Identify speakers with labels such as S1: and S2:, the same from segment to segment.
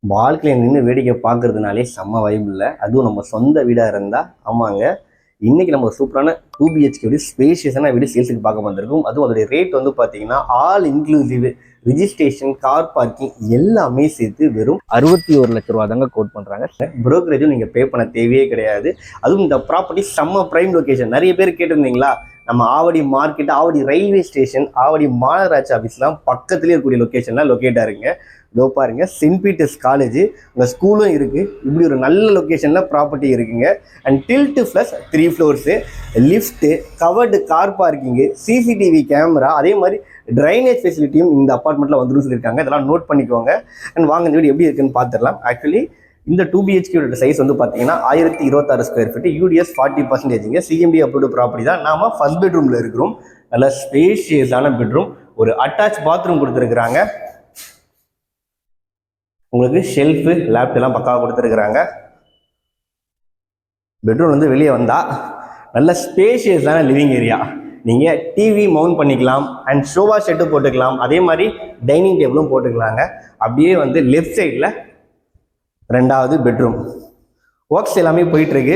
S1: பால்கனியில் நின்று வேடிக்கை பார்க்கறதுனாலே செம்ம வைப் இல்லை. அதுவும் நம்ம சொந்த வீடாக இருந்தால். ஆமாங்க, இன்றைக்கி நம்ம சூப்பரான 2BHK வீடு, ஸ்பேஷியஸான வீடு சேல்ஸுக்கு பார்க்க வந்திருக்கும். அதுவும் அதோடைய ரேட் வந்து பார்த்தீங்கன்னா all inclusive, registration, car parking எல்லாமே சேர்த்து வெறும் 61 லட்ச ரூபா தாங்க கோட் பண்ணுறாங்க. புரோக்கரேஜும் நீங்கள் பே பண்ண தேவையே கிடையாது. அதுவும் இந்த ப்ராப்பர்ட்டி செம்ம ப்ரைம் லொக்கேஷன். நிறைய பேர் கேட்டிருந்தீங்களா, நம்ம Avadi market, Avadi railway station, Avadi மாநகராட்சி ஆஃபீஸ்லாம் பக்கத்துலேயே இருக்கக்கூடிய லொக்கேஷன்லாம் லொக்கேட்டாக இருக்குங்க. இதோ பாருங்க, சென்ட் பீட்டர்ஸ் காலேஜ், உங்கள் ஸ்கூலும் இருக்குது. இப்படி ஒரு நல்ல லொக்கேஷனில் ப்ராப்பர்ட்டி இருக்குங்க. And stilt plus 3 floors, lift, covered car parking, CCTV camera, அதே மாதிரி ட்ரைனேஜ் ஃபெசிலிட்டியும் இந்த அப்பார்ட்மெண்ட்டில் வந்துடும் சொல்லியிருக்காங்க. இதெல்லாம் நோட் பண்ணிக்கோங்க. அண்ட் வாங்க இந்த வீடு எப்படி இருக்குன்னு பார்த்துடலாம். ஆக்சுவலி இந்த 2BHK சைஸ் வந்து பார்த்தீங்கன்னா 1026 square feet, UDS 40%. CMDA approved property தான். நாம ஃபர்ஸ்ட் பெட்ரூமில் இருக்கிறோம். நல்ல ஸ்பேஷியஸான பெட்ரூம், ஒரு அட்டாச் பாத்ரூம் கொடுத்துருக்குறாங்க. உங்களுக்கு ஷெல்ஃபு, லேப்டாப் எல்லாம் பக்காவாக கொடுத்துருக்குறாங்க. பெட்ரூம் வந்து வெளியே வந்தால் நல்ல ஸ்பேஷியஸான லிவிங் ஏரியா. நீங்கள் டிவி மவுண்ட் பண்ணிக்கலாம் அண்ட் ஷோபா செட்டு போட்டுக்கலாம். அதே மாதிரி டைனிங் டேபிளும் போட்டுக்கலாங்க. அப்படியே வந்து லெஃப்ட் சைடில் 2வது பெட்ரூம். ஒர்க்ஸ் எல்லாமே போயிட்டுருக்கு.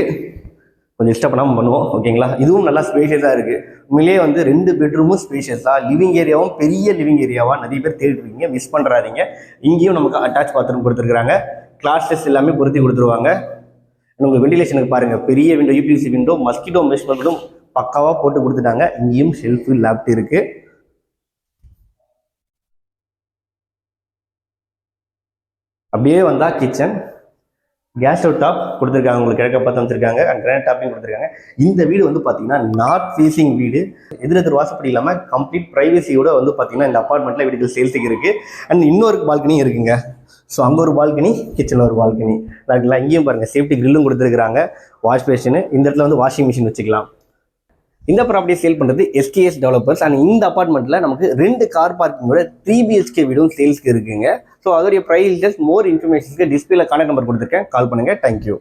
S1: கொஞ்சம் டிஸ்டர்ப் பண்ணாமல் பண்ணுவோம், ஓகேங்களா? இதுவும் நல்லா ஸ்பேஷியஸாக இருக்குது. உண்மையிலே வந்து 2 பெட்ரூமும் ஸ்பேஷியஸாக, லிவிங் ஏரியாவும் பெரிய லிவிங் ஏரியாவாக நிறைய பேர் தேடிட்டு இருக்கீங்க. மிஸ் பண்ணுறாதீங்க. இங்கேயும் நமக்கு அட்டாச் பாத்ரூம் கொடுத்துருக்குறாங்க. கிளாஸஸ் எல்லாமே பொருத்தி கொடுத்துருவாங்க. உங்களுக்கு வெண்டிலேஷனுக்கு பாருங்கள், பெரிய விண்டோ, யூபிசி விண்டோ, மஸ்கிட்டோ மெஷ்மெண்ட்டும் பக்காவாக போட்டு கொடுத்துட்டாங்க. இங்கேயும் ஷெல்ஃபு, லேப்ட் இருக்குது. அப்படியே வந்தால் கிச்சன், கேஸ் ஸ்டவ் டாப் கொடுத்துருக்காங்க. உங்களுக்கு கிழக்க பார்த்து வச்சிருக்காங்க. அண்ட் கிரானைட் டாப்பிங் கொடுத்துருக்காங்க. இந்த வீடு வந்து பார்த்தீங்கன்னா நார்த் ஃபேசிங் வீடு. எதிர் வாசப்படி இல்லாமல் கம்ப்ளீட் ப்ரைவசியோட வந்து பார்த்தீங்கன்னா இந்த அப்பார்ட்மெண்ட்டில் வீடுகள் சேல்ஸுக்கு இருக்குது. அண்ட் இன்னொரு பால்கனி இருக்குங்க. ஸோ அங்கே ஒரு பால்கனி, கிச்சனில் ஒரு பால்கனி இருக்குங்களா. இங்கேயும் பாருங்கள், சேஃப்டி கிரில்லும் கொடுத்துருக்குறாங்க. வாஷ் பேஷனு, இந்த இடத்துல வந்து வாஷிங் மிஷின் வச்சுக்கலாம். இந்த ப்ராப்பர்ட்டியை சேல் பண்ணுறது SKS டெவலப்பர்ஸ். அண்ட் இந்த அப்பார்ட்மெண்ட்டில் நமக்கு 2 கார் பார்க்கிங்கோட 3BHK வீடும் சேல்ஸ்க்கு இருக்குங்க. ஸோ அதோடைய ப்ரைஸ், மோர் இன்ஃபர்மேஷன்ஸ்க்கு டிஸ்பிளேல கான்டாக்ட் நம்பர் கொடுத்துருக்கேன், கால் பண்ணுங்கள். தேங்க்யூ.